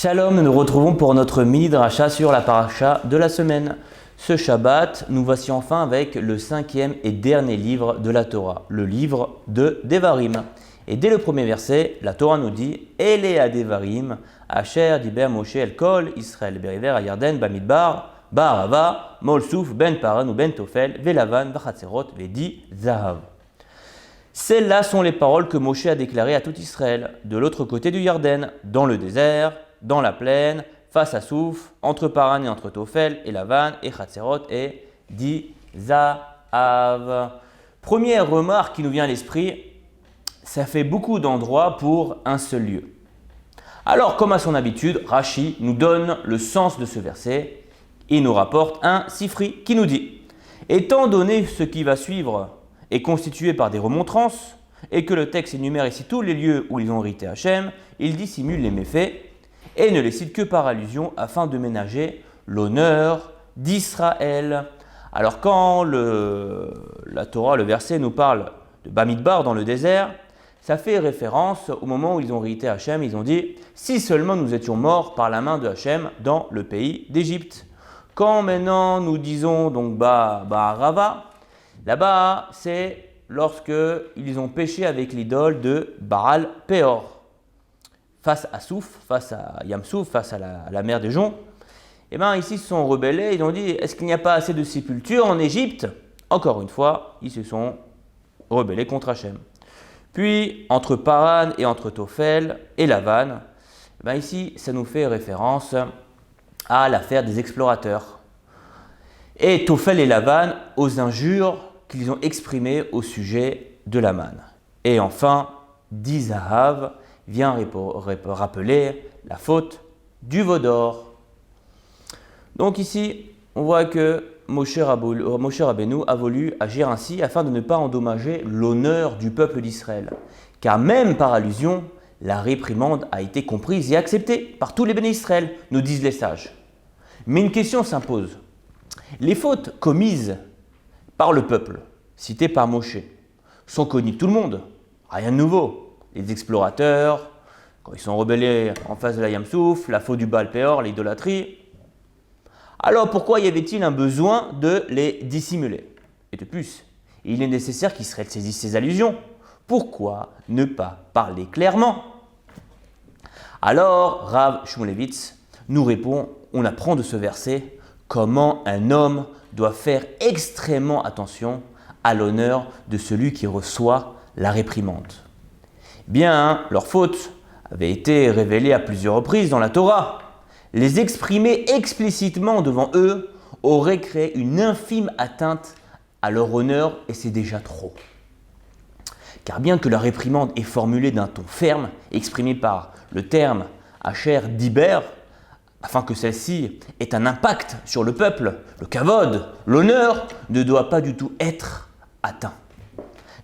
Shalom, nous nous retrouvons pour notre mini dracha sur la paracha de la semaine. Ce Shabbat, nous voici enfin avec le 5e et dernier livre de la Torah, le livre de Devarim. Et dès le premier verset, la Torah nous dit « Elea Devarim, Asher diber Moshe el kol Israël beriver ayarden bamidbar, barava, molsouf ben paran ou ben tofel, velavan, vachatzerot, vedi zahav » Celles-là sont les paroles que Moshe a déclarées à tout Israël, de l'autre côté du Yarden, dans le désert, dans la plaine, face à Souf, entre Paran et entre Tophel, et Lavan, et Chatzerot, et Di Zahav. Première remarque qui nous vient à l'esprit, ça fait beaucoup d'endroits pour un seul lieu. Alors, comme à son habitude, Rashi nous donne le sens de ce verset et nous rapporte un sifri qui nous dit « Étant donné ce qui va suivre est constitué par des remontrances et que le texte énumère ici tous les lieux où ils ont hérité Hachem, il dissimule les méfaits et ne les cite que par allusion afin de ménager l'honneur d'Israël. » Alors quand la Torah, le verset nous parle de Bamidbar dans le désert, ça fait référence au moment où ils ont hérité Hachem, ils ont dit « Si seulement nous étions morts par la main de Hachem dans le pays d'Égypte. » Quand maintenant nous disons donc Rava, là-bas c'est lorsque ils ont péché avec l'idole de Baal Péor. Face à Souf, face à Yamsouf, face à la mer des Joncs, et bien ici ils se sont rebellés, ils ont dit est-ce qu'il n'y a pas assez de sépultures en Égypte? Encore une fois, ils se sont rebellés contre Hachem. Puis entre Paran et entre Tophel et Lavan, ici ça nous fait référence à l'affaire des explorateurs. Et Tophel et Lavan aux injures qu'ils ont exprimées au sujet de la manne. Et enfin, Di Zahav vient rappeler la faute du veau d'or. Donc ici, on voit que Moshe Rabbeinu a voulu agir ainsi afin de ne pas endommager l'honneur du peuple d'Israël. Car même par allusion, la réprimande a été comprise et acceptée par tous les bénis Israël, nous disent les sages. Mais une question s'impose. Les fautes commises par le peuple, citées par Moshe, sont connues de tout le monde. Rien de nouveau. Les explorateurs, quand ils sont rebellés en face de la Yamsouf, la faute du Baal Péor, l'idolâtrie. Alors pourquoi y avait-il un besoin de les dissimuler? Et de plus, il est nécessaire qu'Israël saisisse ces allusions. Pourquoi ne pas parler clairement? Alors Rav Shmulevitz nous répond, on apprend de ce verset comment un homme doit faire extrêmement attention à l'honneur de celui qui reçoit la réprimande. Bien, leurs fautes avaient été révélées à plusieurs reprises dans la Torah. Les exprimer explicitement devant eux aurait créé une infime atteinte à leur honneur et c'est déjà trop. Car bien que la réprimande est formulée d'un ton ferme, exprimée par le terme Asher diber, afin que celle-ci ait un impact sur le peuple, le kavod, l'honneur ne doit pas du tout être atteint.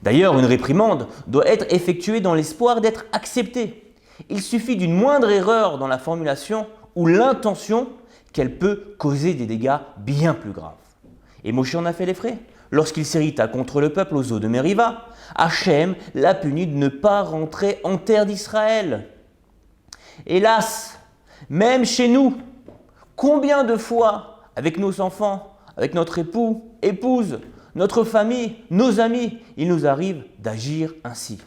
D'ailleurs, une réprimande doit être effectuée dans l'espoir d'être acceptée. Il suffit d'une moindre erreur dans la formulation ou l'intention qu'elle peut causer des dégâts bien plus graves. Et Moshe en a fait les frais. Lorsqu'il s'irrita contre le peuple aux eaux de Meriva, Hachem l'a puni de ne pas rentrer en terre d'Israël. Hélas, même chez nous, combien de fois, avec nos enfants, avec notre époux, épouse, notre famille, nos amis, il nous arrive d'agir ainsi.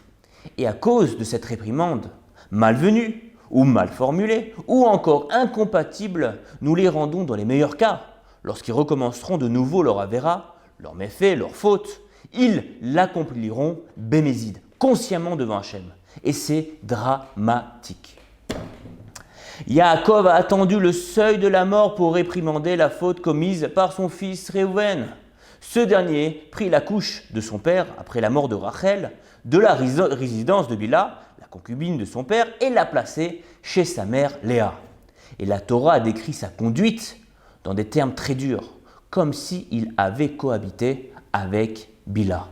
Et à cause de cette réprimande malvenue ou mal formulée ou encore incompatible, nous les rendons dans les meilleurs cas. Lorsqu'ils recommenceront de nouveau leur avéra, leur méfait, leur faute, ils l'accompliront bémézide, consciemment devant Hachem. Et c'est dramatique. Yaakov a attendu le seuil de la mort pour réprimander la faute commise par son fils Réhouven. Ce dernier prit la couche de son père après la mort de Rachel, de la résidence de Bila, la concubine de son père, et l'a placé chez sa mère Léa. Et la Torah a décrit sa conduite dans des termes très durs, comme s'il avait cohabité avec Bila.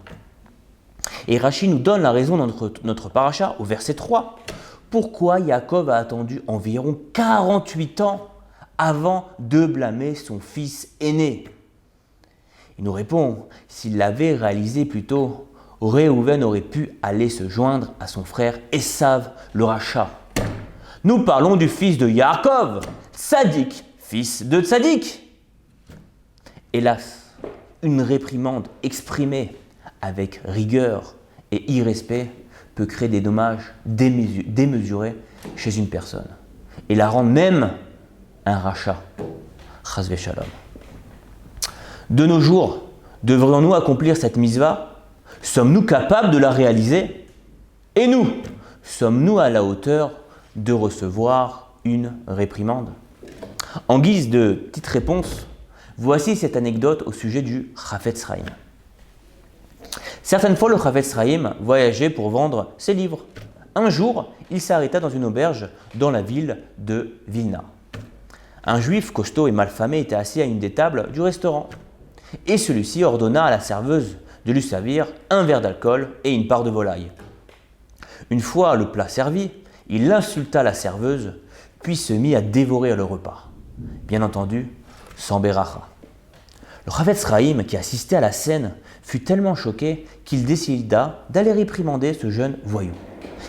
Et Rashi nous donne la raison dans notre paracha au verset 3. Pourquoi Yaakov a attendu environ 48 ans avant de blâmer son fils aîné? Il nous répond, s'il l'avait réalisé plus tôt, Réhouven aurait pu aller se joindre à son frère Esav le rachat. Nous parlons du fils de Yaakov, Tzadik, fils de Tzadik. Hélas, une réprimande exprimée avec rigueur et irrespect peut créer des dommages démesurés chez une personne et la rendre même un rachat. Chas v'shalom. De nos jours, devrions-nous accomplir cette mitzvah? Sommes-nous capables de la réaliser? Et nous, sommes-nous à la hauteur de recevoir une réprimande? En guise de petite réponse, voici cette anecdote au sujet du Chafetz Chaim. Certaines fois, le Chafetz Chaim voyageait pour vendre ses livres. Un jour, il s'arrêta dans une auberge dans la ville de Vilna. Un juif costaud et malfamé était assis à une des tables du restaurant. Et celui-ci ordonna à la serveuse de lui servir un verre d'alcool et une part de volaille. Une fois le plat servi, il insulta la serveuse, puis se mit à dévorer le repas. Bien entendu, sans beracha. Le Chafetz Chaim, qui assistait à la scène, fut tellement choqué qu'il décida d'aller réprimander ce jeune voyou.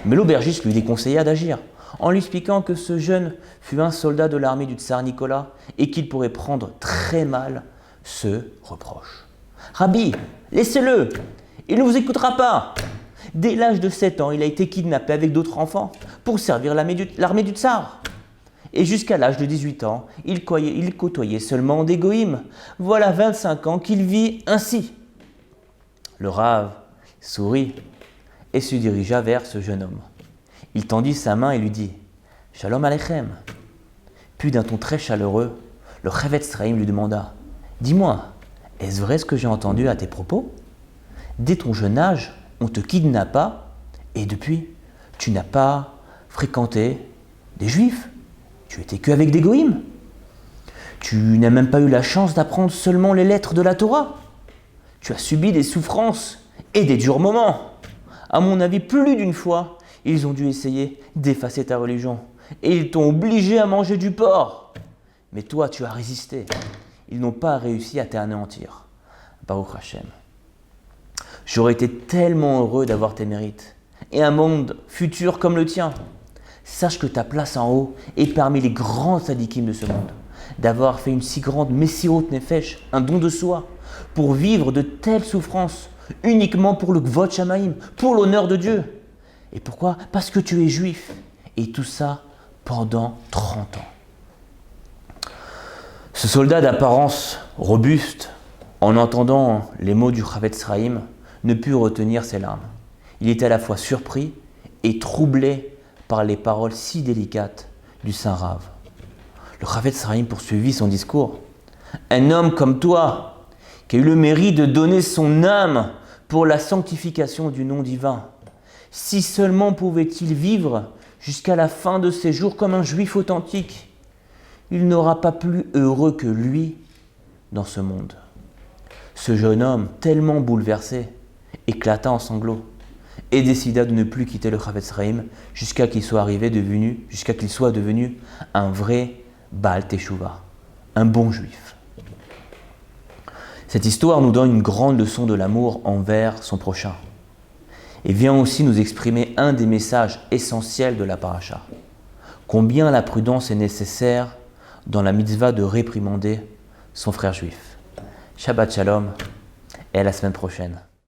Mais l'aubergiste lui déconseilla d'agir, en lui expliquant que ce jeune fut un soldat de l'armée du tsar Nicolas et qu'il pourrait prendre très mal ce reproche. « Rabbi, laissez-le, il ne vous écoutera pas. Dès l'âge de 7 ans, il a été kidnappé avec d'autres enfants pour servir l'armée du tsar. Et jusqu'à l'âge de 18 ans, il côtoyait seulement des goïms. Voilà 25 ans qu'il vit ainsi. » Le Rav sourit et se dirigea vers ce jeune homme. Il tendit sa main et lui dit « Shalom Aleichem ». Puis d'un ton très chaleureux, le Chafetz Chaim lui demanda « Dis-moi, est-ce vrai ce que j'ai entendu à tes propos? Dès ton jeune âge, on te kidnappa et depuis, tu n'as pas fréquenté des juifs. Tu étais qu'avec des goïms. Tu n'as même pas eu la chance d'apprendre seulement les lettres de la Torah. Tu as subi des souffrances et des durs moments. À mon avis, plus d'une fois, ils ont dû essayer d'effacer ta religion et ils t'ont obligé à manger du porc. Mais toi, tu as résisté. Ils n'ont pas réussi à t'anéantir. Baruch Hashem. J'aurais été tellement heureux d'avoir tes mérites et un monde futur comme le tien. Sache que ta place en haut est parmi les grands tzadikim de ce monde. D'avoir fait une si grande Messirut Nefesh, un don de soi, pour vivre de telles souffrances, uniquement pour le Kvod Shamaim, pour l'honneur de Dieu. Et pourquoi? Parce que tu es juif. Et tout ça pendant 30 ans. Ce soldat d'apparence robuste, en entendant les mots du Chafetz Chaim, ne put retenir ses larmes. Il était à la fois surpris et troublé par les paroles si délicates du Saint Rav. Le Chafetz Chaim poursuivit son discours. « Un homme comme toi, qui a eu le mérite de donner son âme pour la sanctification du nom divin, si seulement pouvait-il vivre jusqu'à la fin de ses jours comme un juif authentique, il n'aura pas plus heureux que lui dans ce monde. » Ce jeune homme, tellement bouleversé, éclata en sanglots et décida de ne plus quitter le Chafetz Chaim jusqu'à qu'il soit devenu un vrai Baal Teshuva, un bon juif. Cette histoire nous donne une grande leçon de l'amour envers son prochain et vient aussi nous exprimer un des messages essentiels de la paracha. Combien la prudence est nécessaire dans la mitzvah de réprimander son frère juif. Shabbat Shalom et à la semaine prochaine.